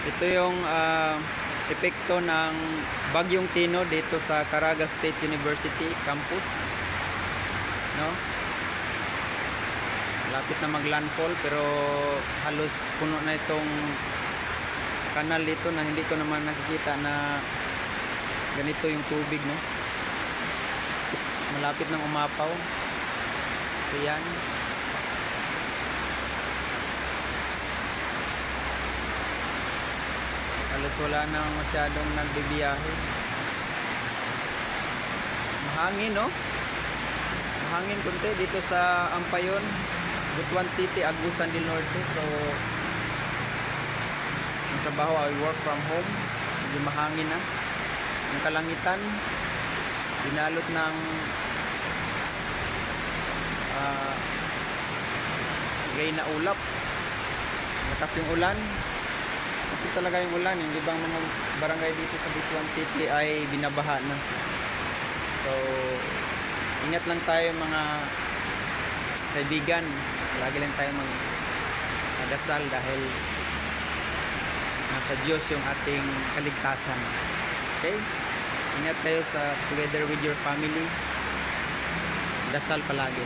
Ito yung epekto ng Bagyong Tino dito sa Caraga State University campus, no? Lapit na maglandfall pero halos puno na itong kanal dito na hindi ko naman nakikita na ganito yung tubig, no? Malapit nang umapaw. So yan. Halos wala na masyadong nagbibiyahe. Mahangin, no? Mahangin kunti dito sa Ampayon, Butuan City, Agusan del Norte. So ang trabaho ay work from home. Hindi mahangin na. Ang kalangitan binalot ng gray na ulap. Lakas yung ulan. Kasi talaga yung ulan, yung ibang mga barangay dito sa Butuan City ay binabaha na. So ingat lang tayo mga kaibigan. Lagi lang tayo magdasal dahil nasa Diyos yung ating kaligtasan. Okay? Ingat kayo together with your family. Dasal palagi.